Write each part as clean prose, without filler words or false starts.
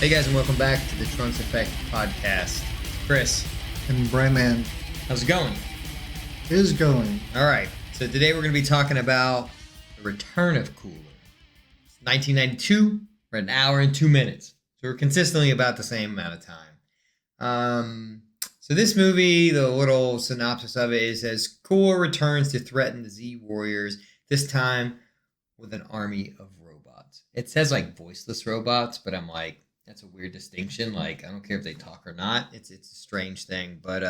Hey guys, and welcome back to the Trunks Effect podcast. Chris, And Brayman how's it going? is going. All right, so today we're going to be talking about the return of Cooler. It's 1992. We're at an hour and 2 minutes, so we're consistently about the same amount of time. So this movie, the little synopsis of it is as Cooler returns to threaten the Z Warriors, this time with an army of robots. It says like voiceless robots, but I'm like, that's a weird distinction. Like, I don't care if they talk or not. It's a strange thing. But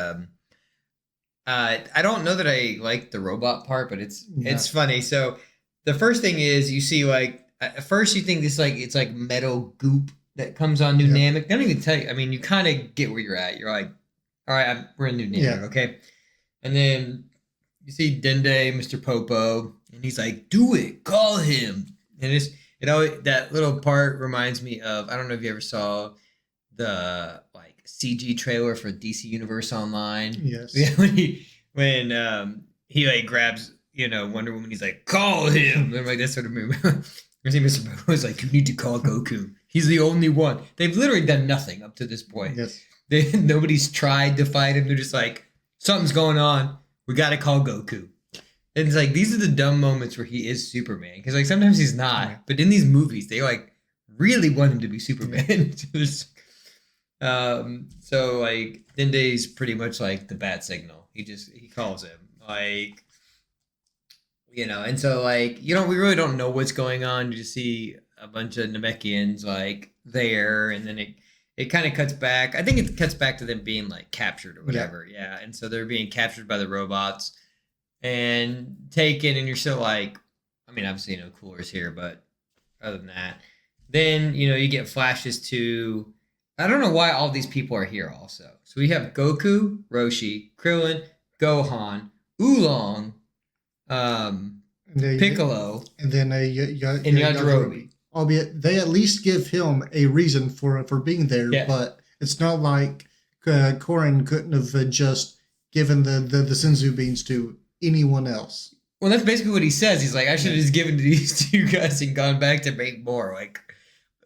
I don't know that I like the robot part, but it's funny. So the first thing is you see like at first you think this like it's like metal goop that comes on New Namek. I don't even tell you. I mean, you kind of get where you're at. You're like, all right, we're in New Namek, okay? And then you see Dende, Mr. Popo, and he's like, do it, call him. And that little part reminds me of, I don't know if you ever saw the like CG trailer for DC Universe Online. Yes. Yeah, when he like grabs, Wonder Woman, he's like, call him. And like that sort of movie. Mr. Popo is like, you need to call Goku. He's the only one. They've literally done nothing up to this point. Yes. Nobody's tried to fight him. They're just like, something's going on. We got to call Goku. And it's like, these are the dumb moments where he is Superman. Because like sometimes he's not. Yeah. But in these movies, they like really want him to be Superman. So like Dende's pretty much like the bat signal. He calls him. Like, and so like, we really don't know what's going on. You just see a bunch of Namekians like there. And then it kind of cuts back. I think it cuts back to them being like captured or whatever. Yeah. And so they're being captured by the robots and taken, and you're still like, I mean, obviously Cooler's here, but other than that, then you get flashes to, I don't know why all these people are here also. So we have Goku, Roshi, Krillin, Gohan, Oolong, Piccolo, and then Yajirobe. Albeit they at least give him a reason for being there, but it's not like Korin couldn't have just given the Senzu beans to anyone else. Well, that's basically what he says. He's like, I should have just given to these two guys and gone back to make more. Like,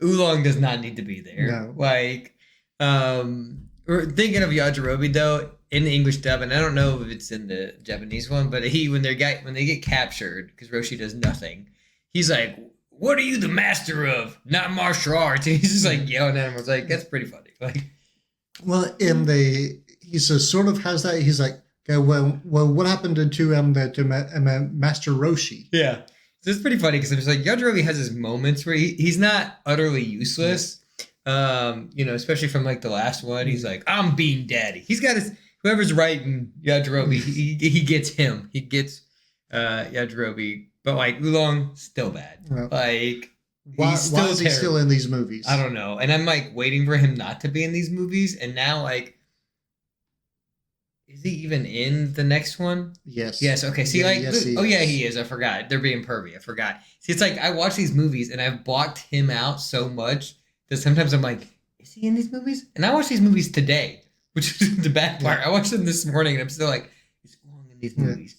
Oolong does not need to be there. No. Like, we're thinking of Yajirobe though in the English dub, and I don't know if it's in the Japanese one, but when they get captured because Roshi does nothing, he's like, "What are you the master of? Not martial arts." And he's just like yelling at him. I was like, that's pretty funny. Like, well, he sort of has that. He's like, okay, well, what happened to Master Roshi? Yeah, so it's pretty funny because I'm just like, Yajirobe has his moments where he's not utterly useless. Especially from like the last one, he's like, I'm Bean Daddy. He's got whoever's writing Yajirobe, he gets him. He gets Yajirobe. But like Oolong, still bad. Well, like why is he still in these movies? I don't know. And I'm like waiting for him not to be in these movies. And now like, is he even in the next one? Yes. Yes. Okay. See, he is. I forgot. They're being pervy. I forgot. See, it's like I watch these movies and I've blocked him out so much that sometimes I'm like, is he in these movies? And I watched these movies today, which is the bad part. I watched them this morning and I'm still like, is Oolong in these movies?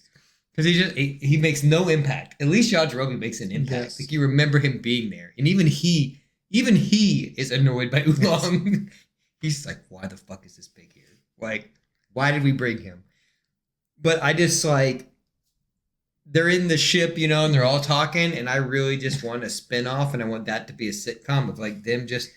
Because he makes no impact. At least Yajirobe makes an impact. Yes. Like you remember him being there. And even he is annoyed by Oolong. Yes. He's like, why the fuck is this big here? Like, why did we bring him? But I just like, they're in the ship, and they're all talking. And I really just want a spinoff. And I want that to be a sitcom of like them just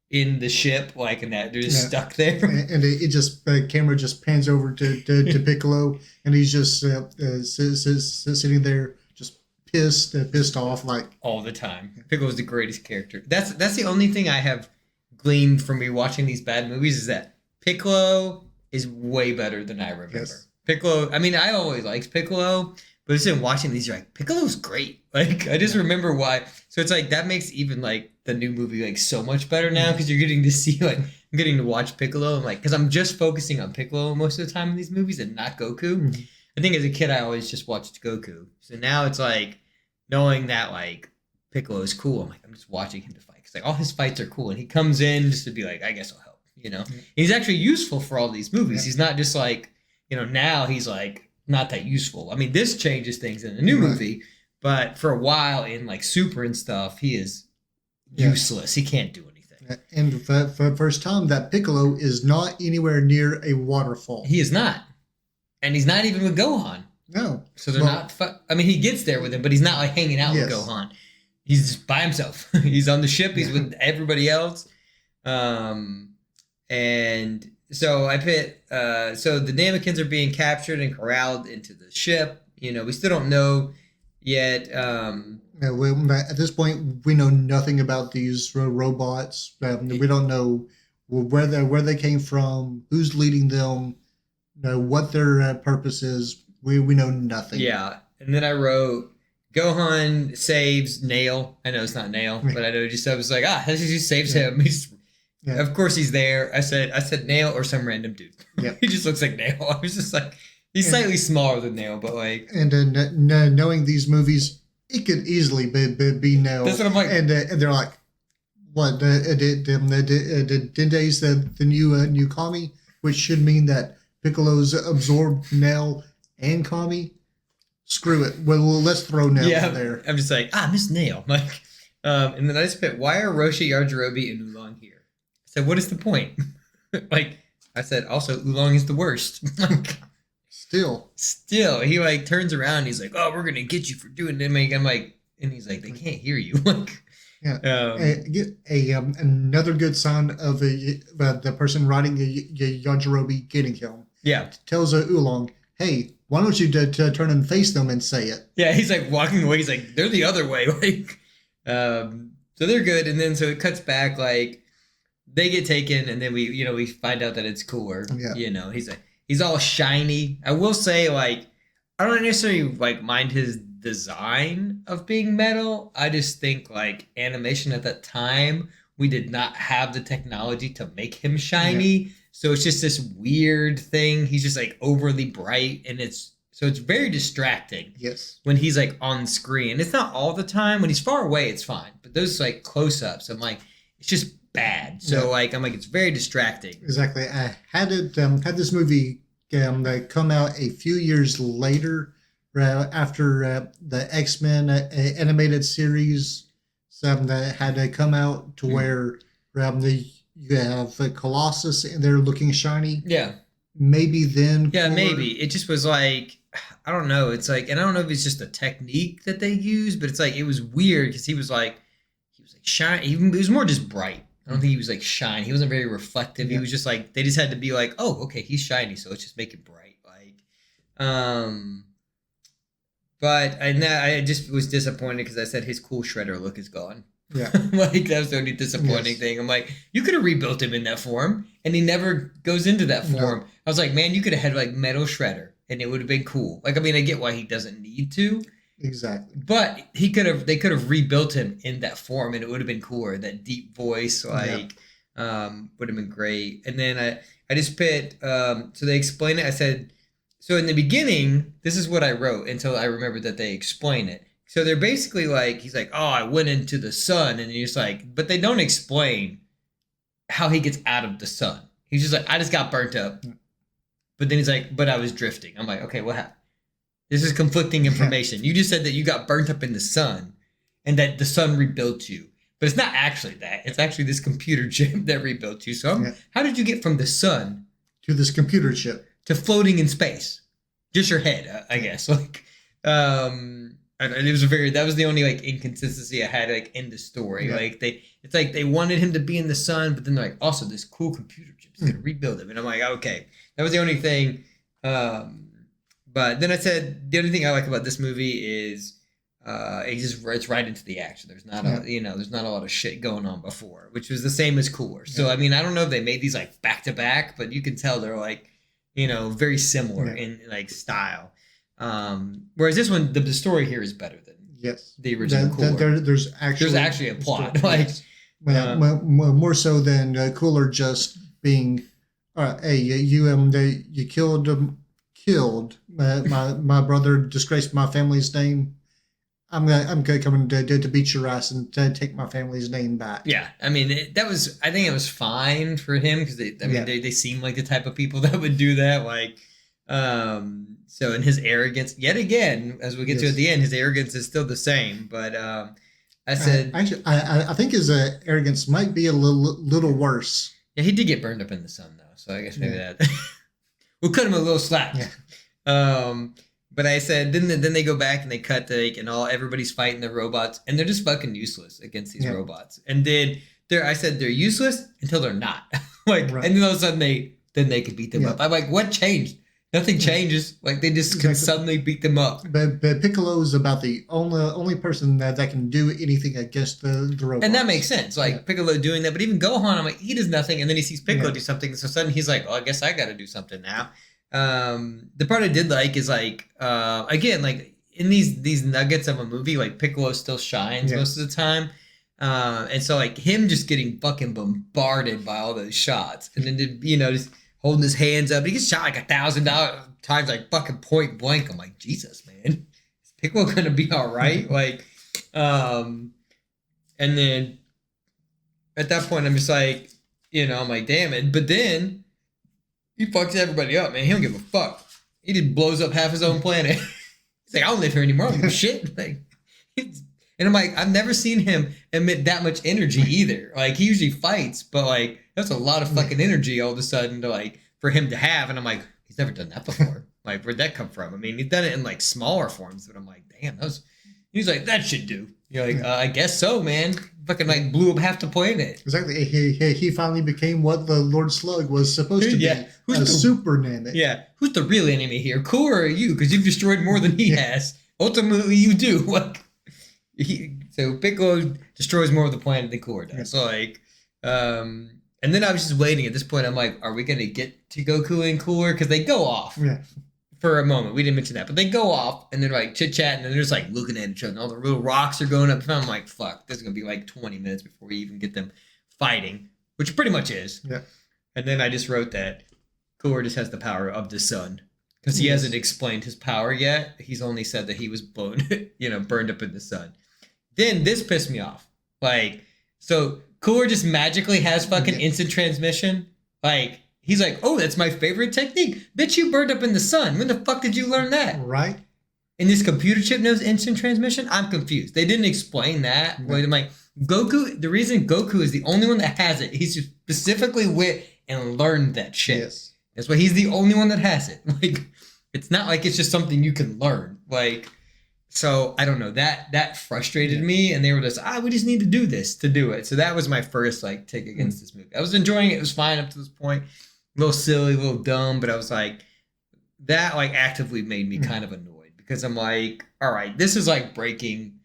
in the ship, like, and that they're just stuck there. And it just, the camera just pans over to Piccolo. And he's just sitting there, just pissed off, like all the time. Piccolo's the greatest character. That's the only thing I have gleaned from me watching these bad movies is that Piccolo is way better than I remember. Yes. Piccolo, I mean, I always liked Piccolo, but just in watching these, you're like, Piccolo's great. Like, I just remember why. So it's like that makes even like the new movie like so much better now because you're getting to see like I'm getting to watch Piccolo and like because I'm just focusing on Piccolo most of the time in these movies and not Goku. Mm-hmm. I think as a kid I always just watched Goku. So now it's like knowing that like Piccolo is cool. I'm like I'm just watching him to fight because like all his fights are cool and he comes in just to be like I guess I'll help. Mm-hmm. He's actually useful for all these movies. Yeah. He's not just like now he's like not that useful. I mean this changes things in the new movie, but for a while in like Super and stuff he is useless. He can't do anything. And for the first time, that Piccolo is not anywhere near a waterfall. He is not. And he's not even with Gohan. No. So they're not... I mean, he gets there with him, but he's not like hanging out with Gohan. He's just by himself. He's on the ship. He's with everybody else. And so I put... so the Namekins are being captured and corralled into the ship. You know, we still don't know yet... at this point, we know nothing about these robots. We don't know where they came from, who's leading them, what their purpose is. We know nothing. Yeah, and then I wrote, Gohan saves Nail. I know it's not Nail, but I know I was like, he saves him. Of course he's there. I said Nail or some random dude. Yeah. He just looks like Nail. I was just like, he's slightly smaller than Nail, but like. And knowing these movies, it could easily be Nail. That's what I'm like. And they're like, what? Dende's the new Kami, which should mean that Piccolo's absorbed Nail and Kami. Screw it. Well, let's throw Nail in there. I'm just like, Miss Nail. Like, and then I just put, why are Roshi, Yajirobe, and Oolong here? I said, what is the point? Like, I said, also, Oolong is the worst. Like, Still, he like turns around. And he's like, "Oh, we're gonna get you for doing it." I'm like, and he's like, "They can't hear you." Like, another good sign of the person riding Yajirobe getting him. Yeah, tells Oolong, "Hey, why don't you turn and face them and say it?" Yeah, he's like walking away. He's like, "They're the other way." Like, so they're good. And then so it cuts back. Like, they get taken, and then we find out that it's Cooler. Yeah. You know, he's all shiny. I will say, like, I don't necessarily like mind his design of being metal. I just think like animation at that time, we did not have the technology to make him shiny. Yeah. So it's just this weird thing. He's just like overly bright, and it's very distracting. Yes. When he's like on screen. It's not all the time. When he's far away, it's fine. But those like close-ups, I'm like, it's just bad. So I'm like, it's very distracting. Exactly. Had this movie come out a few years later, after the X-Men animated series that had come out, to where you have Colossus and they're looking shiny. Yeah. Maybe then. Yeah, maybe. It just was like, I don't know. It's like, and I don't know if it's just a technique that they use, but it's like, it was weird because he was like shiny. He was more just bright. I don't think he was like shiny. He wasn't very reflective. Yeah. He was just like, they just had to be like, oh, okay, he's shiny, so let's just make it bright. Like, but I just was disappointed because I said his cool Shredder look is gone. Yeah. Like, that was the only disappointing thing. I'm like, you could have rebuilt him in that form, and he never goes into that form. No. I was like, man, you could have had like Metal Shredder, and it would have been cool. Like, I mean, I get why he doesn't need to. Exactly. But they could have rebuilt him in that form, and it would have been cooler. That deep voice, like, would have been great. And then I just put, so they explain it. I said, so in the beginning, this is what I wrote until I remembered that they explain it. So they're basically like, he's like, oh, I went into the sun. And he's like, but they don't explain how he gets out of the sun. He's just like, I just got burnt up. But then he's like, but I was drifting. I'm like, okay, what happened? This is conflicting information. You just said that you got burnt up in the sun and that the sun rebuilt you. But it's not actually that. It's actually this computer chip that rebuilt you. So how did you get from the sun to this computer chip to floating in space? Just your head, I guess. Like, and it was that was the only like inconsistency I had like in the story. Yeah. Like it's like they wanted him to be in the sun, but then they're like, also this cool computer chip is gonna rebuild him. And I'm like, okay, that was the only thing. But then I said the only thing I like about this movie is it's right into the action. There's not there's not a lot of shit going on before, which was the same as Cooler. So I mean, I don't know if they made these like back to back, but you can tell they're like, very similar in like style. Whereas this one, the story here is better than the original Cooler. There's actually a plot, like more so than Cooler just being, hey, you killed my brother, disgraced my family's name. I'm coming to beat your ass and to take my family's name back. Yeah, I mean I think it was fine for him because they seem like the type of people that would do that. Like, so in his arrogance, yet again, as we get to at the end, his arrogance is still the same. But I said, actually, I think his arrogance might be a little worse. yeah, he did get burned up in the sun though, so I guess maybe that we'll cut him a little slack. Yeah. But I said, then they go back and they cut and everybody's fighting the robots, and they're just fucking useless against these robots. And then I said they're useless until they're not. Like, right. And then all of a sudden they could beat them up. I'm like, what changed? Nothing changes. Like, they just can suddenly beat them up. But Piccolo is about the only person that can do anything against the robots. And that makes sense. Like, Piccolo doing that. But even Gohan, I'm like, he does nothing. And then he sees Piccolo do something. And so suddenly he's like, well, I guess I got to do something now. The part I did like is, like, again, like, in these nuggets of a movie, like, Piccolo still shines most of the time. And so, like, him just getting fucking bombarded by all those shots. And then, just holding his hands up. He gets shot like 1,000 times, like fucking point blank. I'm like, Jesus, man, is Piccolo gonna be all right? Like, and then at that point, I'm just like, I'm like, damn it. But then he fucks everybody up, man. He don't give a fuck. He just blows up half his own planet. He's like, I don't live here anymore. I don't give a shit. Like, and I'm like, I've never seen him emit that much energy either. Like, he usually fights, but like, that's a lot of fucking energy all of a sudden for him to have. And I'm like, he's never done that before. Like, where'd that come from? I mean, he's done it in like smaller forms, but I'm like, damn, he's like, that should do. You're like, I guess so, man. Fucking like blew up half the planet. Exactly. He finally became what the Lord Slug was supposed to be. Who's a super enemy. Yeah. Who's the real enemy here? Cooler or you? Because you've destroyed more than he has. Ultimately, you do. Like, so Piccolo destroys more of the planet than Cooler does. So like, and then I was just waiting. At this point, I'm like, are we going to get to Goku and Cooler? Because they go off for a moment. We didn't mention that. But they go off, and they're like chit-chatting, and they're just like looking at each other. And all the little rocks are going up. And I'm like, fuck, this is going to be like 20 minutes before we even get them fighting. Which pretty much is. Yeah. And then I just wrote that Cooler just has the power of the sun. Because he hasn't explained his power yet. He's only said that he was burned up in the sun. Then this pissed me off. Like, so Cooler just magically has fucking instant transmission. Like, he's like, oh, that's my favorite technique. Bitch, you burned up in the sun. When the fuck did you learn that? Right. And this computer chip knows instant transmission? I'm confused. They didn't explain that. Right. I'm like, Goku, the reason Goku is the only one that has it, he's just specifically went and learned that shit. Yes. That's why he's the only one that has it. Like, it's not like it's just something you can learn. Like, so I don't know, that frustrated me, and they were just, we just need to do this to do it. So that was my first like take against this movie. I was enjoying it. It was fine up to this point. A little silly, a little dumb, but I was like, that like actively made me kind of annoyed because I'm like, all right, this is like breaking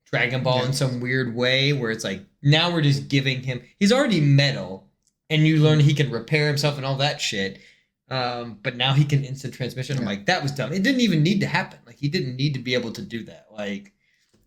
Dragon Ball in some weird way where it's like, now we're just giving him, he's already metal, and you learn he can repair himself and all that shit. But now he can instant transmission. I'm like, that was dumb. It didn't even need to happen. Like, he didn't need to be able to do that. Like,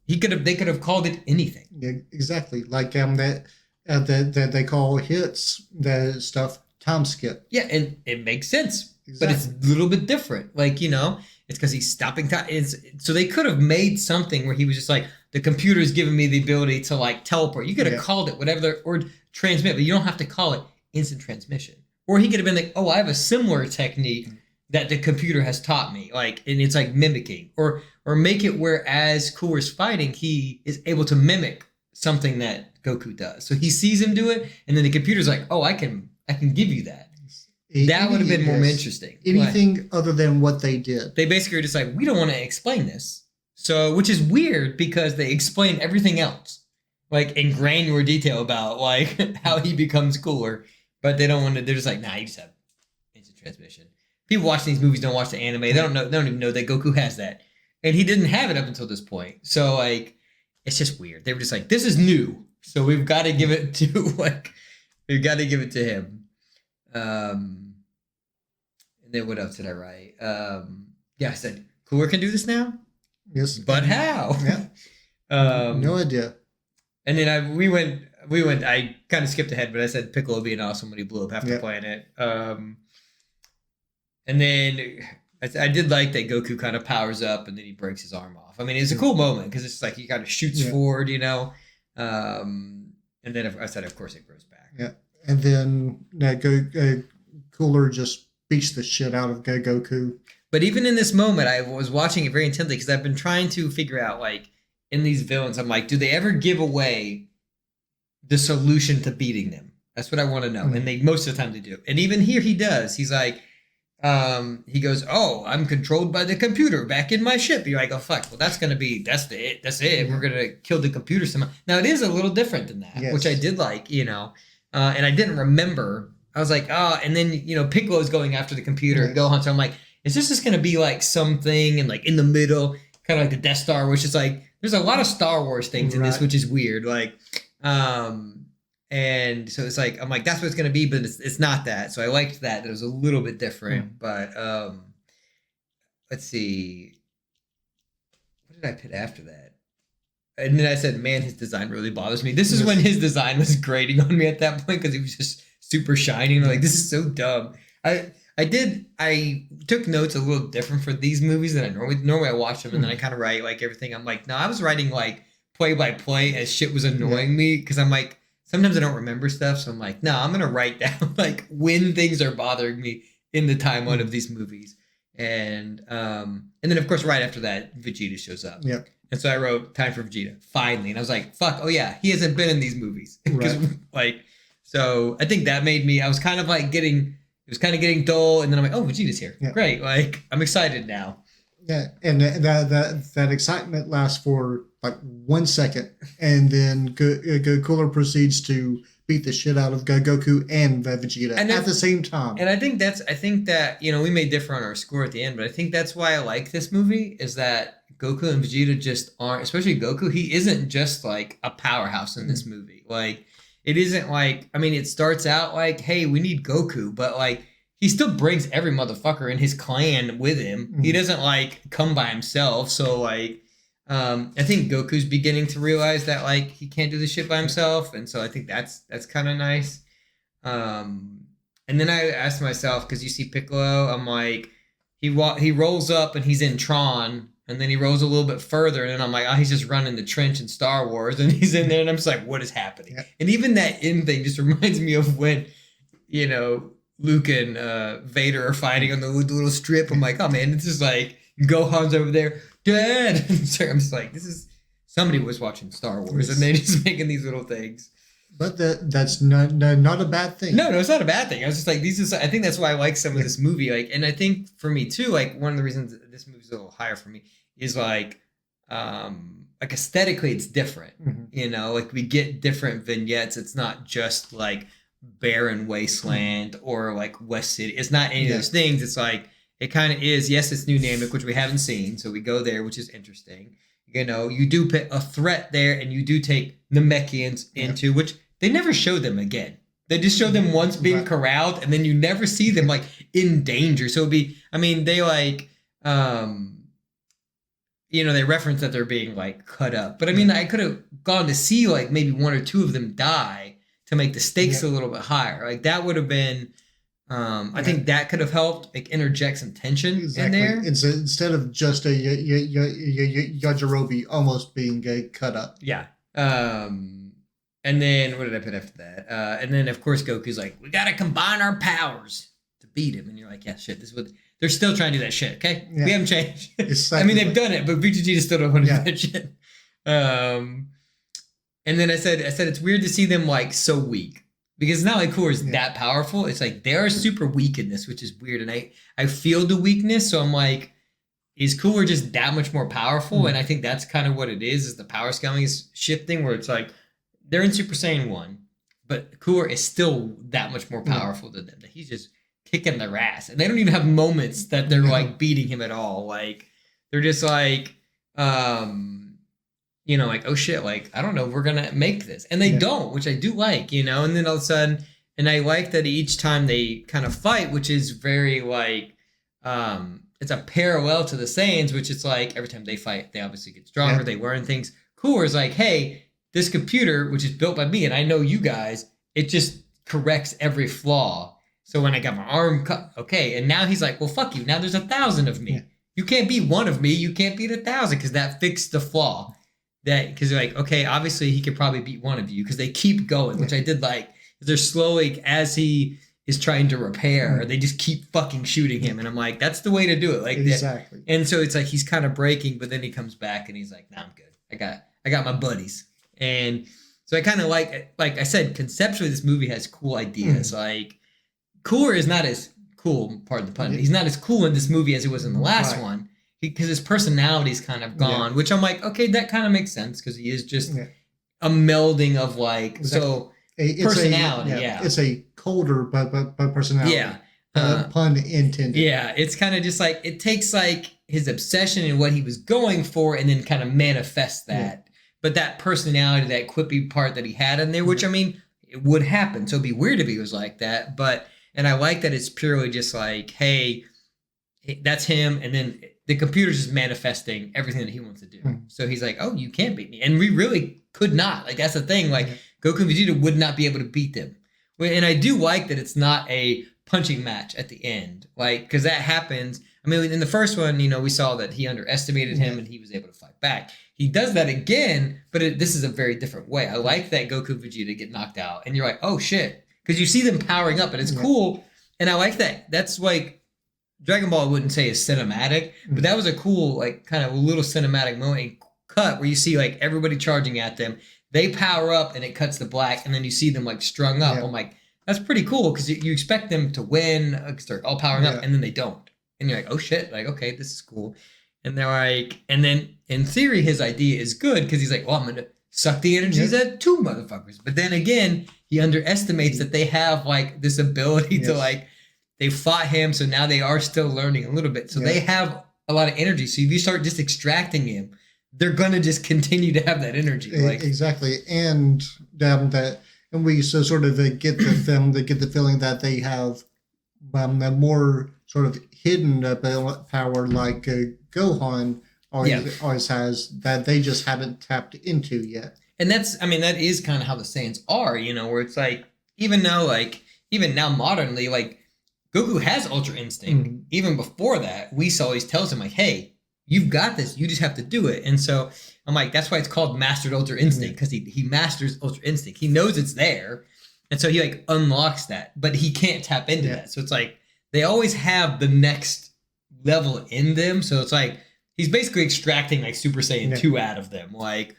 they could have called it anything. Yeah, exactly. Like that they call hits, the stuff time skip. Yeah, and it makes sense. Exactly. But it's a little bit different. Like, it's because he's stopping time. So they could have made something where he was just like, the computer's giving me the ability to like teleport. You could have called it whatever, or transmit, but you don't have to call it instant transmission. Or he could have been like, oh, I have a similar technique that the computer has taught me. Like, and it's like mimicking. Or make it where as Cooler's fighting, he is able to mimic something that Goku does. So he sees him do it, and then the computer's like, oh, I can give you that. That would have been more interesting. Anything other than what they did. They basically were just like, we don't want to explain this. So, which is weird because they explain everything else. Like, in granular detail about, like, how he becomes Cooler. But they don't want to. They're just like, nah, you just have instant transmission. People watching these movies don't watch the anime. They don't know. They don't even know that Goku has that, and he didn't have it up until this point. So like, it's just weird. They were just like, this is new, so we've got to give it to him. And then what else did I write? I said Cooler can do this now. Yes, but how? Yeah. No idea. And then we went. I kind of skipped ahead, but I said Piccolo being awesome when he blew up half the planet. And then I did like that Goku kind of powers up and then he breaks his arm off. I mean, it's a cool moment because it's like he kind of shoots forward, And then I said, of course, it grows back. Yeah. And then Cooler just beats the shit out of Goku. But even in this moment, I was watching it very intently because I've been trying to figure out, like, in these villains, I'm like, do they ever give away the solution to beating them? That's what I want to know. And they most of the time they do. And even here he does. He's like, he goes, oh, I'm controlled by the computer back in my ship. You're like, oh, fuck. Well, that's it. That's it. We're going to kill the computer somehow. Now, it is a little different than that, which I did like, and I didn't remember. I was like, oh, and then, Piccolo's going after the computer and Gohan. So I'm like, is this just going to be like something and like in the middle, kind of like the Death Star, which is like, there's a lot of Star Wars things in this, which is weird. Like, and so it's like, I'm like, that's what it's going to be, but it's not that. So I liked that. It was a little bit different, but let's see. What did I put after that? And then I said, man, his design really bothers me. This is when his design was grating on me at that point because he was just super shiny. And I'm like, this is so dumb. I took notes a little different for these movies than I normally I watch them and then I kind of write like everything. I'm like, no, I was writing like play by play as shit was annoying me because I'm like, sometimes I don't remember stuff, so I'm like, no, I'm gonna write down like when things are bothering me in the timeline of these movies, and then of course right after that, Vegeta shows up. Yep. And so I wrote "Time for Vegeta" finally, and I was like, fuck, oh yeah, he hasn't been in these movies, right. So I think that made me. I was kind of like it was kind of getting dull, and then I'm like, oh, Vegeta's here, great, like I'm excited now. Yeah, and that excitement lasts for like 1 second, and then Cooler proceeds to beat the shit out of Goku and Vegeta at the same time. And I think that we may differ on our score at the end, but I think that's why I like this movie is that Goku and Vegeta just aren't, especially Goku. He isn't just like a powerhouse in this movie. Like it isn't like, I mean, it starts out like, hey, we need Goku, but like. He still brings every motherfucker in his clan with him. He doesn't like come by himself. So like, I think Goku's beginning to realize that like he can't do this shit by himself, and so I think that's kind of nice. And then I asked myself because you see Piccolo, I'm like, he rolls up and he's in Tron, and then he rolls a little bit further, and then I'm like, oh, he's just running the trench in Star Wars, and he's in there, and I'm just like, what is happening? Yeah. And even that end thing just reminds me of when, Luke and Vader are fighting on the little strip. I'm like, oh man, it's just like Gohan's over there, Dad. So I'm just like, this is somebody was watching Star Wars and they just making these little things. But that's not a bad thing. No, it's not a bad thing. I was just like, I think that's why I like some of this movie. Like, and I think for me too, like one of the reasons this movie's a little higher for me is like aesthetically it's different. Like we get different vignettes. It's not just like barren wasteland or like West City. It's not any of those things. It's like it kind of is. Yes, it's New Namek, which we haven't seen, so we go there, which is interesting. You do put a threat there, and you do take Namekians into which they never show them again. They just show them once being corralled, and then you never see them like in danger. So it'd be, I mean, they like, they reference that they're being like cut up, but I mean, I could have gone to see like maybe one or two of them die. To make the stakes a little bit higher. Like that would have been, I think that could have helped like interject some tension in there. Instead of just a Yajirobe almost being cut up. Yeah. And then what did I put after that? And then of course Goku's like, we got to combine our powers to beat him. And you're like, yeah, shit, this is what they're still trying to do that shit. Okay. Yeah. We haven't changed. I mean, they've done it, but Vegeta still don't want to do that shit. And then I said it's weird to see them like so weak because it's not like Cooler is that powerful. It's like they are super weak in this, which is weird. And I feel the weakness, so I'm like, is Cooler just that much more powerful? And I think that's kind of what it is the power scaling is shifting, where it's like they're in Super Saiyan 1, but Cooler is still that much more powerful than them. That he's just kicking their ass, and they don't even have moments that they're like beating him at all. Like they're just like. Like, oh shit, like, I don't know, we're going to make this. And they don't, which I do like, and then all of a sudden, and I like that each time they kind of fight, which is very like, it's a parallel to the Saiyans, which is like, every time they fight, they obviously get stronger, they learn things. Cooler is like, hey, this computer, which is built by me, and I know you guys, it just corrects every flaw. So when I got my arm cut, okay, and now he's like, well, fuck you, now there's 1,000 of me. You can't beat one of me, you can't beat 1,000, because that fixed the flaw. Because they're like, okay, obviously he could probably beat one of you because they keep going, which I did like. They're slowly, as he is trying to repair, they just keep fucking shooting him. And I'm like, that's the way to do it. Like exactly. And so it's like he's kind of breaking, but then he comes back and he's like, nah, I'm good. I got my buddies. And so I kind of like I said, conceptually, this movie has cool ideas. Like, Cooler is not as cool, pardon the pun. He's not as cool in this movie as he was in the last one because his personality's kind of gone, which I'm like, okay, that kind of makes sense because he is just a melding of like, personality. It's a colder but personality. Yeah. Pun intended. Yeah, it's kind of just like, it takes like his obsession and what he was going for and then kind of manifests that. Yeah. But that personality, that quippy part that he had in there, which I mean, it would happen. So it'd be weird if he was like that. And I like that it's purely just like, hey, that's him. And then the computer's just manifesting everything that he wants to do. So he's like, oh, you can't beat me. And we really could not. Like, that's the thing. Like, Goku and Vegeta would not be able to beat them. And I do like that it's not a punching match at the end. Like, because that happens. I mean, in the first one, you know, we saw that he underestimated him and he was able to fight back. He does that again, but this is a very different way. I like that Goku and Vegeta get knocked out. And you're like, oh, shit. Because you see them powering up and it's cool. And I like that. That's like, Dragon Ball I wouldn't say is cinematic, but that was a cool, like, kind of a little cinematic moment cut where you see like everybody charging at them. They power up and it cuts to black, and then you see them like strung up. I'm like, that's pretty cool because you expect them to win, start all powering up, and then they don't. And you're like, oh shit, like, okay, this is cool. And they're like, and then in theory, his idea is good because he's like, well, I'm going to suck the energies at two motherfuckers. But then again, he underestimates that they have like this ability to like, they fought him, so now they are still learning a little bit. So they have a lot of energy. So if you start just extracting him, they're gonna just continue to have that energy. Like, exactly, and we sort of get the feeling that they have a more sort of hidden power, like Gohan always has, that they just haven't tapped into yet. And that is kind of how the Saiyans are, you know, where it's like, even now modernly, like, Goku has Ultra Instinct. Even before that, Whis always tells him, like, hey, you've got this. You just have to do it. And so I'm like, that's why it's called Mastered Ultra Instinct, because he masters Ultra Instinct. He knows it's there. And so he, like, unlocks that. But he can't tap into that. So it's like, they always have the next level in them. So it's like, he's basically extracting, like, Super Saiyan 2 out of them. Like,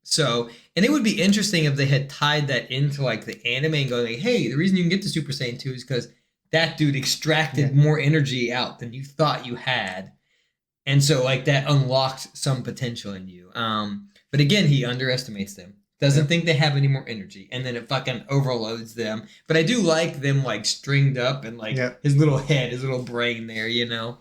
so, and it would be interesting if they had tied that into like the anime and going like, hey, the reason you can get to Super Saiyan 2 is because that dude extracted more energy out than you thought you had. And so like that unlocked some potential in you. But again, he underestimates them. Doesn't think they have any more energy. And then it fucking overloads them. But I do like them like stringed up and like his little head, his little brain there, you know.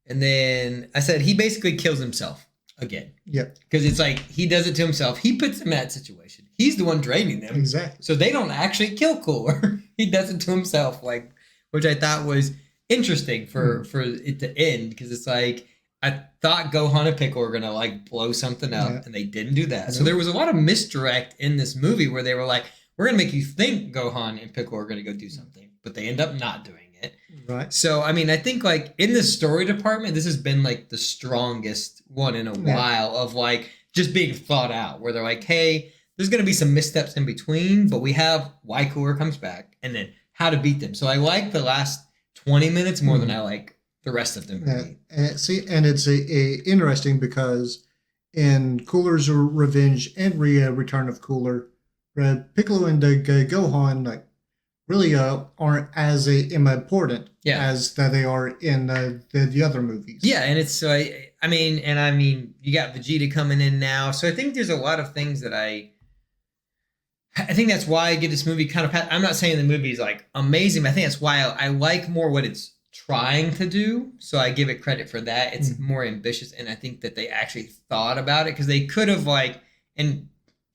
And then I said he basically kills himself again. Yep. Because it's like he does it to himself. He puts them in that situation. He's the one draining them. Exactly. So they don't actually kill Cooler. He does it to himself, like, which I thought was interesting for it to end, because it's like I thought Gohan and Piccolo were gonna like blow something up, and they didn't do that. So there was a lot of misdirect in this movie where they were like, we're gonna make you think Gohan and Piccolo are gonna go do something, but they end up not doing it. Right. So, I mean, I think, like, in the story department, this has been, like, the strongest one in a while of, like, just being thought out, where they're like, hey, there's going to be some missteps in between, but we have why Cooler comes back, and then how to beat them. So I like the last 20 minutes more than I like the rest of the movie. And it's interesting because in Cooler's Revenge and Return of Cooler, Piccolo and Gohan, like, really aren't as important as that they are in the other movies. Yeah, and it's I mean you got Vegeta coming in now, so I think there's a lot of things that I think that's why I give this movie kind of. I'm not saying the movie is like amazing, but I think that's why I like more what it's trying to do. So I give it credit for that. It's more ambitious, and I think that they actually thought about it, because they could have like, and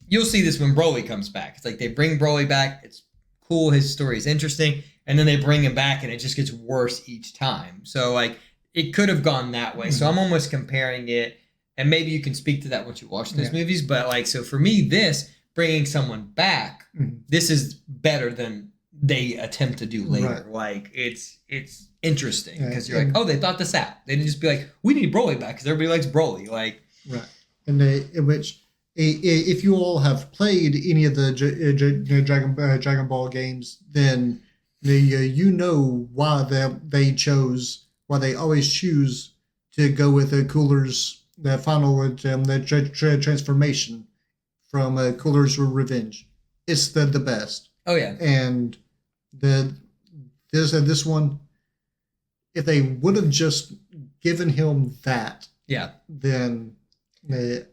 you'll see this when Broly comes back. It's like they bring Broly back. It's cool, his story is interesting, and then they bring him back and it just gets worse each time. So like it could have gone that way. So I'm almost comparing it, and maybe you can speak to that once you watch those movies, but like, so for me, this bringing someone back, this is better than they attempt to do later. Like it's interesting because you're like, oh, they thought this out. They didn't just be like, we need Broly back because everybody likes Broly. Like, and in which, if you all have played any of the Dragon Ball games, then you know why they always choose to go with Cooler's the final transformation from Cooler's Revenge. It's the best. Oh yeah. And this one, if they would have just given him that, yeah, then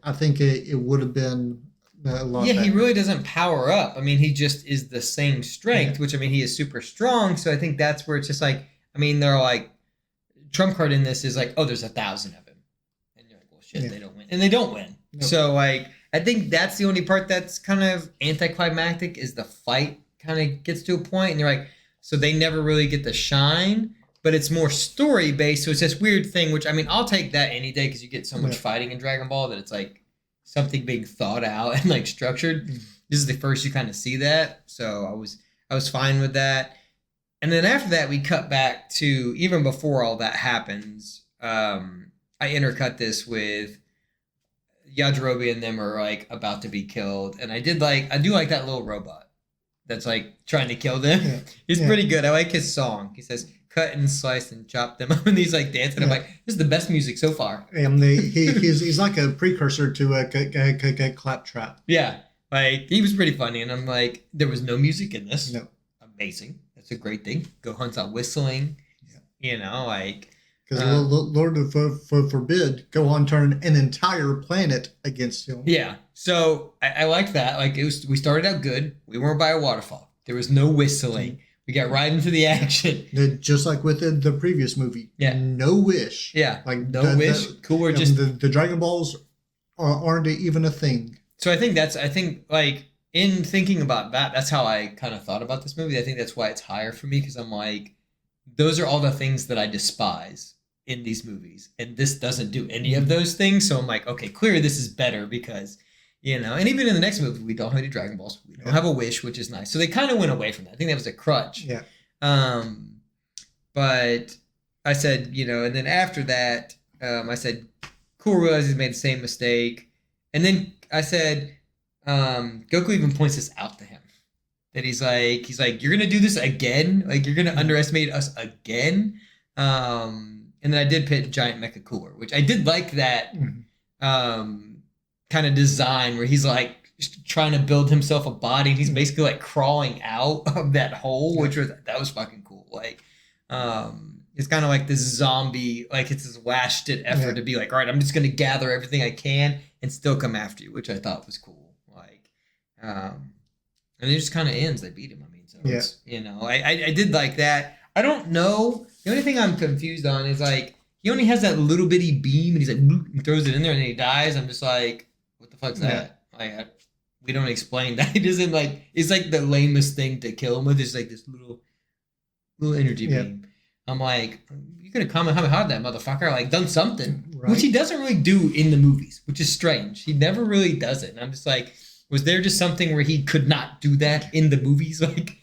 I think it would have been a lot better. He really doesn't power up. I mean, he just is the same strength, which I mean, he is super strong. So I think that's where it's just like, I mean, they're like, trump card in this is like, oh, there's 1,000 of him. And you're like, well, shit, they don't win. And they don't win. Nope. So like, I think that's the only part that's kind of anticlimactic is the fight kind of gets to a point and you're like, so they never really get the shine, but it's more story based. So it's this weird thing, which I mean, I'll take that any day because you get so much fighting in Dragon Ball that it's like something being thought out and like structured. Mm-hmm. This is the first you kind of see that. So I was fine with that. And then after that, we cut back to even before all that happens. I intercut this with Yajirobe and them are like about to be killed. And I do like that little robot that's like trying to kill them. Yeah. He's pretty good. I like his song. He says, cut and slice and chop them up. And he's like dancing. I'm like, this is the best music so far. And he's like a precursor to a Claptrap. Yeah. Like he was pretty funny. And I'm like, there was no music in this. No. Amazing. That's a great thing. Gohan's out whistling. Yeah. You know, like. Because Lord forbid, Gohan turn an entire planet against him. Yeah. So I like that. Like we started out good. We weren't by a waterfall. There was no whistling. Mm-hmm. We got right into the action. Just like with the previous movie. Yeah. No wish. Yeah. Like no wish. Cooler just the Dragon Balls aren't even a thing. So I think like in thinking about that, that's how I kind of thought about this movie. I think that's why it's higher for me because I'm like, those are all the things that I despise in these movies. And this doesn't do any of those things. So I'm like, okay, clearly this is better because, you know, and even in the next movie, we don't have any Dragon Balls. We don't have a wish, which is nice. So they kind of went away from that. I think that was a crutch. Yeah. But I said, you know, and then after that, I said, cool, realizes he's made the same mistake. And then I said, Goku even points this out to him. That he's like, you're going to do this again? Like, you're going to underestimate us again? And then I did pit Giant Mecha Cooler, which I did like that kind of design where he's like trying to build himself a body. And he's basically like crawling out of that hole, that was fucking cool. Like, it's kind of like this zombie, like it's this last ditch effort to be like, all right, I'm just going to gather everything I can and still come after you, which I thought was cool. Like, and it just kind of ends. They beat him. I mean, so it's, you know, I did like that. I don't know. The only thing I'm confused on is like he only has that little bitty beam and he's like and throws it in there and then he dies. I'm just like, what the fuck's that? Like we don't explain that. He doesn't like. It's like the lamest thing to kill him with. It's like this little energy beam. I'm like, you could have Kamehameha that motherfucker. Like done something, which he doesn't really do in the movies, which is strange. He never really does it. And I'm just like, was there just something where he could not do that in the movies? Like,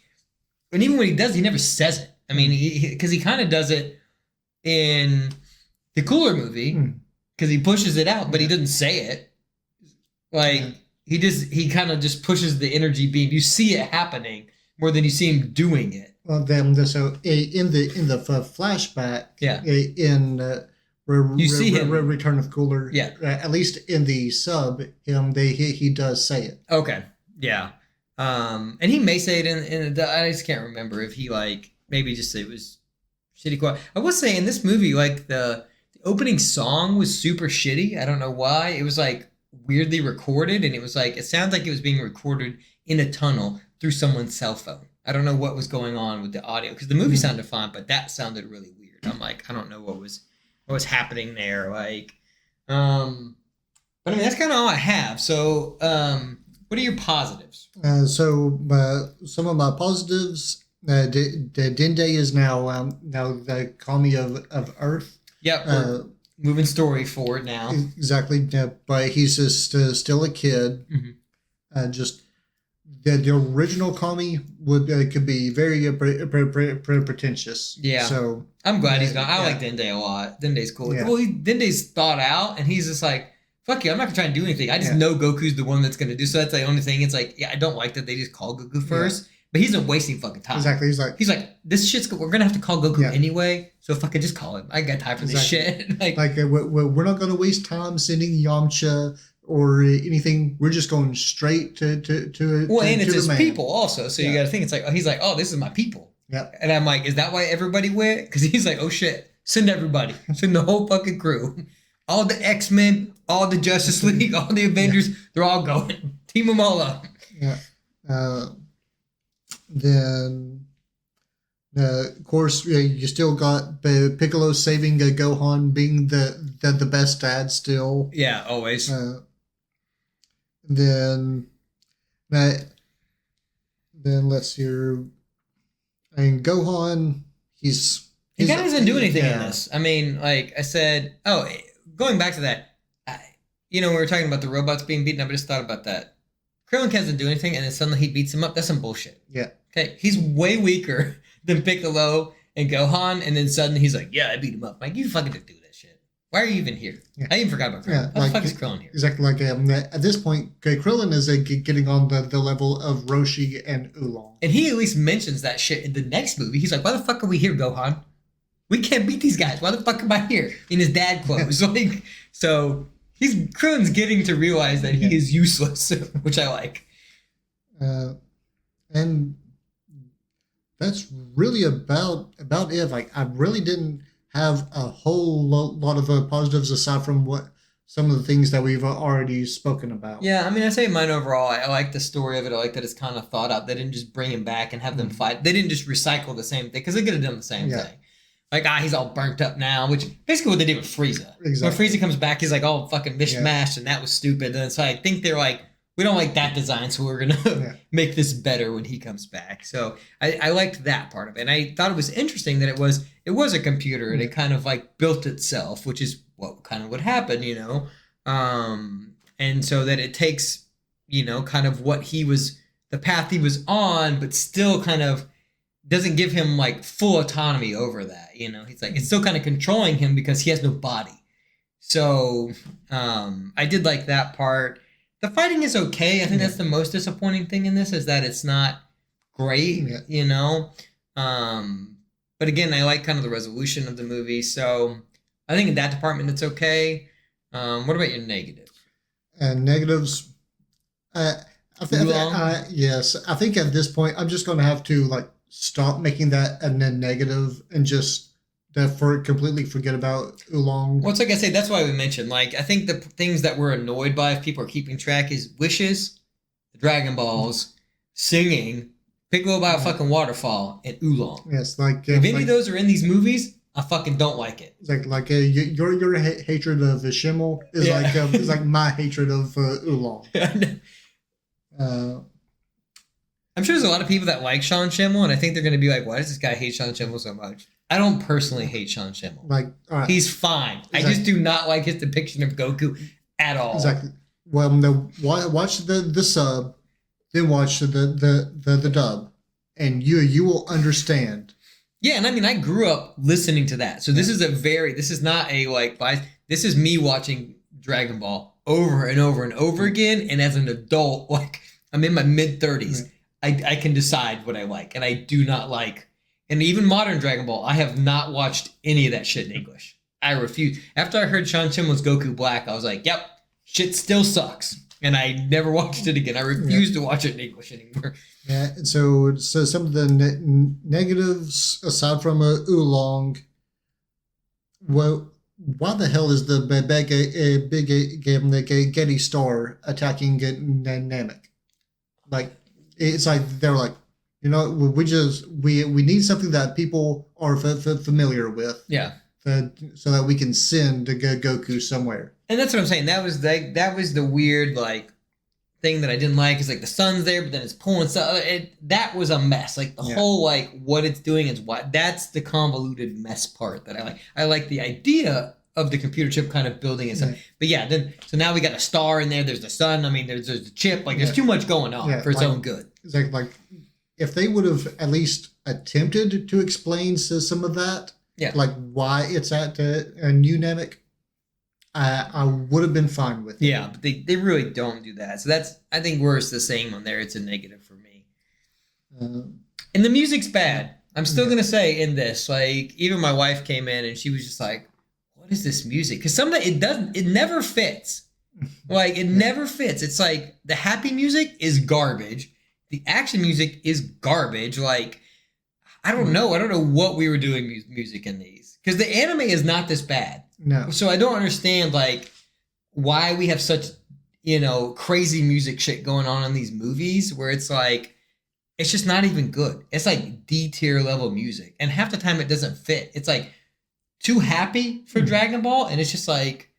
and even when he does, he never says it. I mean, because he kind of does it in the Cooler movie because he pushes it out, but he doesn't say it. Like he kind of just pushes the energy beam. You see it happening more than you see him doing it. Well, then so in the flashback, you see him Return of Cooler. Yeah, at least in the sub, he does say it. Okay, yeah, and he may say it in the. I just can't remember if he like. Maybe just it was shitty quiet. I will say in this movie, like the opening song was super shitty. I don't know why. It was like weirdly recorded, and it was like it sounds like it was being recorded in a tunnel through someone's cell phone. I don't know what was going on with the audio because the movie sounded fine, but that sounded really weird. I'm like, I don't know what was happening there. Like, but I mean that's kind of all I have. So, what are your positives? So some of my positives. Dende is now the Kami of Earth. Yep, moving story forward now. Exactly, but he's just still a kid. Mm-hmm. Just the original Kami could be very pretentious. Yeah, so I'm glad he's gone. I like Dende a lot. Dende's cool. Yeah. Well, Dende's thought out, and he's just like, fuck you, I'm not gonna try and do anything. I just know Goku's the one that's gonna do. So that's the only thing. It's like, I don't like that they just call Goku first. But he's not wasting fucking time. Exactly. He's like, this shit's we're gonna have to call Goku Yeah. anyway, so fucking just call him. I ain't got time for this shit. We're not gonna waste time sending Yamcha or anything. We're just going straight to well, and to it's the his man. people also. So you got to think it's like he's like, oh, this is my people. Yep. And I'm like, is that why everybody went? Because he's like, oh shit, send everybody, send the whole fucking crew, all the X-Men, all the Justice League, all the Avengers, they're all going. Team them all up. Yeah. Then, of course, you still got Piccolo saving Gohan, being the best dad still. Yeah, always. Then let's hear. I mean, Gohan, he kind of doesn't do anything in this. I mean, like I said, going back to that, we were talking about the robots being beaten up. I just thought about that. Krillin doesn't do anything, and then suddenly he beats him up. That's some bullshit. Yeah. Okay, he's way weaker than Piccolo and Gohan, and then suddenly he's like, yeah, I beat him up. Like, you fucking didn't do that shit. Why are you even here? Yeah. I even forgot about Krillin. Yeah, How the fuck is Krillin here? Exactly. Like, at this point, Krillin is getting on the level of Roshi and Oolong. And he at least mentions that shit in the next movie. He's like, why the fuck are we here, Gohan? We can't beat these guys. Why the fuck am I here? In his dad clothes. So Krillin's getting to realize that he is useless, which I like. And that's really about it. Like, I really didn't have a whole lot of positives aside from what some of the things that we've already spoken about. Yeah, I mean, I say mine overall. I like the story of it. I like that it's kind of thought out. They didn't just bring him back and have them fight. They didn't just recycle the same thing, because they could have done the same thing. Like, he's all burnt up now, which basically what they did with Frieza. Exactly. When Frieza comes back, he's like all fucking mishmashed, and that was stupid. And so I think they're like, we don't like that design, so we're going to make this better when he comes back. So I liked that part of it. And I thought it was interesting that it was a computer, and it kind of like built itself, which is what kind of would happen, and so that it takes, kind of the path he was on, but still kind of doesn't give him like full autonomy over that. He's like, it's still kind of controlling him because he has no body. So I did like that part. The fighting is okay. I think that's the most disappointing thing in this, is that it's not great, But again, I like kind of the resolution of the movie. So I think in that department, it's okay. What about your negative? Negatives. Yes, I think at this point, I'm just going to have to like stop making that a negative and just completely forget about Oolong. Well, it's like I say, that's why we mentioned, like, I think the things that we're annoyed by, if people are keeping track, is wishes, the Dragon Balls, singing, Piccolo by a fucking waterfall, and Oolong. Yes, like if any of those are in these movies, I fucking don't like it. It's like your hatred of Schimmel is like my hatred of Oolong. I'm sure there's a lot of people that like Sean Schimmel, and I think they're going to be like, why does this guy hate Sean Schimmel so much? I don't personally hate Sean Schimmel. Like, all right. He's fine. Exactly. I just do not like his depiction of Goku at all. Exactly. Well, no, watch the sub, then watch the dub, and you will understand. Yeah, and I mean, I grew up listening to that. So this is not a like bias. This is me watching Dragon Ball over and over and over again, and as an adult, like, I'm in my mid-30s. I can decide what I like, and I do not like. And even modern Dragon Ball, I have not watched any of that shit in English. I refuse. After I heard Sean Schimmel's Goku Black, I was like, yep, shit still sucks. And I never watched it again. I refuse to watch it in English anymore. Yeah, and so some of the negatives, aside from Oolong, well, why the hell is the big Getty Star attacking Namek? Like, it's like they're like, we need something that people are familiar with. Yeah. So that we can send to Goku somewhere. And that's what I'm saying. That was the weird like thing that I didn't like. Is like the sun's there, but then it's pulling stuff. That was a mess. Like the whole like what it's doing is what. That's the convoluted mess part that I like. I like the idea of the computer chip kind of building and stuff. But so now we got a star in there. There's the sun. I mean, there's the chip. Like there's too much going on for its own good. It's like if they would have at least attempted to explain some of that, like why it's at New Namek, I would have been fine with it. Yeah, but they really don't do that. So that's, I think, worse the same on there. It's a negative for me. Uh, And the music's bad. I'm still gonna say in this, like, even my wife came in and she was just like, "What is this music?" Because some of it never fits. Like, it never fits. It's like the happy music is garbage. The action music is garbage. Like, I don't know. I don't know what we were doing music in these, because the anime is not this bad. No. So I don't understand like why we have such crazy music shit going on in these movies where it's like it's just not even good. It's like D tier level music, and half the time it doesn't fit. It's like too happy for Dragon Ball, and it's just like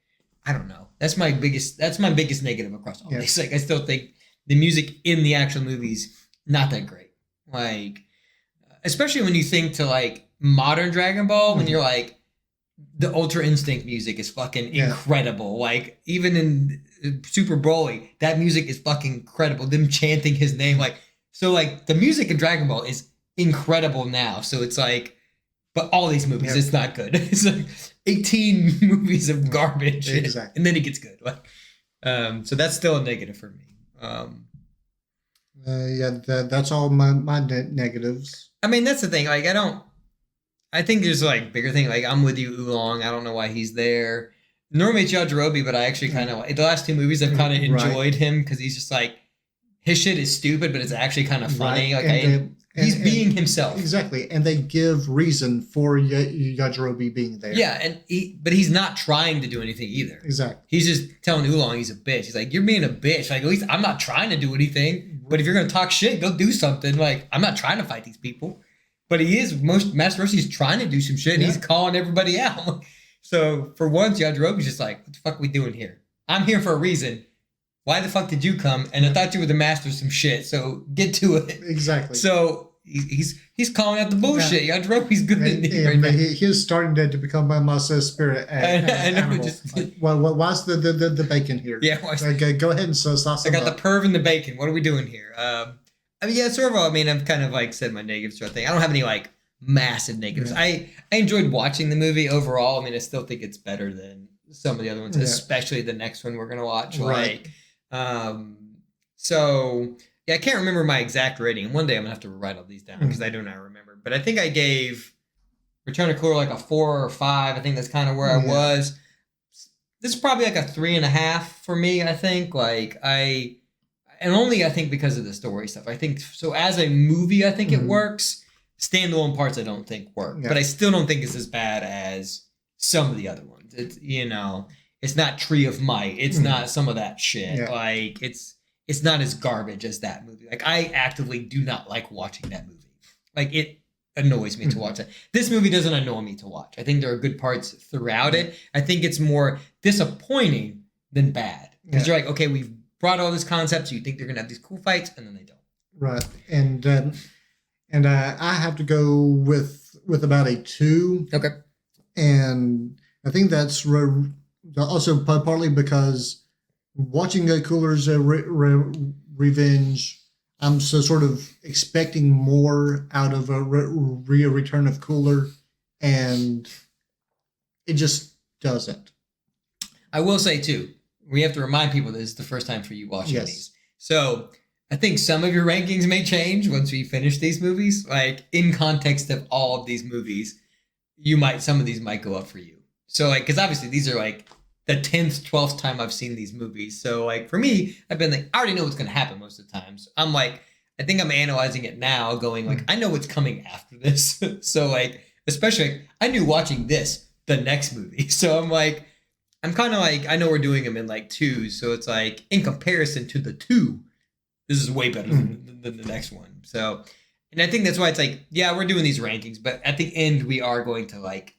I don't know. That's my biggest negative across all these. Like I still think the music in the actual movies not that great. Like especially when you think to like modern Dragon Ball, when you're like the Ultra Instinct music is fucking incredible. Like even in Super Broly, that music is fucking incredible. Them chanting his name, like so, like the music in Dragon Ball is incredible now. So it's like, but all these movies, it's not good. It's like 18 movies of garbage, exactly, and then it gets good. Like, so that's still a negative for me. That's all my negatives. I mean, that's the thing. Like, I think there's like bigger thing. Like, I'm with you, Oolong. I don't know why he's there. Normally it's Yajirobe, but I actually kind of the last two movies I've kind of enjoyed him because he's just like his shit is stupid, but it's actually kind of funny. Right. Like he's being himself. Exactly, and they give reason for Yajirobe being there. Yeah, but he's not trying to do anything either. Exactly. He's just telling Oolong he's a bitch. He's like, you're being a bitch. Like, at least I'm not trying to do anything. But if you're gonna talk shit, go do something. Like, I'm not trying to fight these people. But he is Master Roshi's trying to do some shit, and he's calling everybody out. So for once, Yajirobe's just like, what the fuck are we doing here? I'm here for a reason. Why the fuck did you come? And I thought you were the master of some shit, so get to it. Exactly. So he's calling out the bullshit. Yajirobe's good in here right now. He is starting to become my spirit animal. Like, why's the bacon here? Yeah. Go ahead and sauce. I got the perv and the bacon. What are we doing here? I mean, yeah, sort of. I mean, I've kind of like said my negatives to a thing. I don't have any like massive negatives. Yeah. I enjoyed watching the movie overall. I mean, I still think it's better than some of the other ones, especially the next one we're gonna watch. Right. So yeah, I can't remember my exact rating. One day I'm gonna have to write all these down because I do not remember. But I think I gave Return of Cooler like a 4 or 5. I think that's kind of where I was. This is probably like a 3.5 for me. I think only I think because of the story stuff. I think so as a movie, I think it works. Standalone parts I don't think work, but I still don't think it's as bad as some of the other ones. It's it's not Tree of Might. It's not some of that shit. Yeah. Like it's not as garbage as that movie. Like I actively do not like watching that movie. Like it annoys me to watch it. This movie doesn't annoy me to watch. I think there are good parts throughout it. I think it's more disappointing than bad because you're like, okay, we've brought all this concept, so you think they're gonna have these cool fights, and then they don't. Right, and I have to go with about a 2. Okay, and I think that's also partly because watching Cooler's Revenge, I'm so sort of expecting more out of a Return of Cooler, and it just doesn't. I will say too, we have to remind people that this is the first time for you watching these. So I think some of your rankings may change once we finish these movies. Like in context of all of these movies, some of these might go up for you. So like, because obviously these are like the 10th, 12th time I've seen these movies. So like for me, I've been like, I already know what's going to happen most of the time. So I'm like, I think I'm analyzing it now going like, I know what's coming after this. So like, especially like, I knew watching this, the next movie. So I'm like, I'm kind of like, I know we're doing them in like 2s. So it's like, in comparison to the 2, this is way better than the next one. So, and I think that's why it's like, yeah, we're doing these rankings, but at the end we are going to like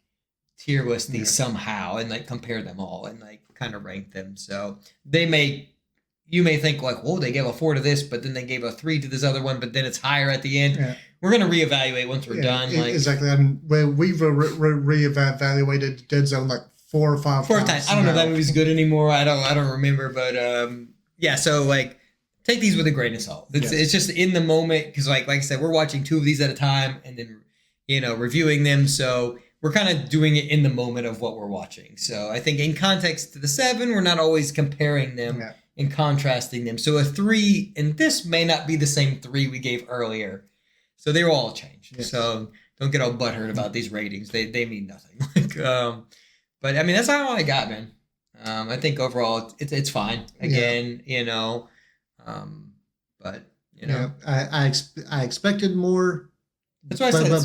tier list these somehow and like compare them all and like kind of rank them. So you may think like, whoa, they gave a 4 to this, but then they gave a 3 to this other one, but then it's higher at the end. Yeah. We're going to reevaluate once we're done. Like exactly. We've reevaluated Dead Zone like 4 or 5 times. I don't know if that movie's good anymore. I don't remember, but yeah. So like, take these with a grain of salt. It's just in the moment because like I said, we're watching 2 of these at a time and then reviewing them. So we're kind of doing it in the moment of what we're watching. So I think in context to the 7, we're not always comparing them and contrasting them. So a 3, and this may not be the same 3 we gave earlier. So they were all changed. Yes. So don't get all butthurt about these ratings. They mean nothing. But I mean, that's all I got, man. I think overall it's fine. Again, but I expected more. That's why I said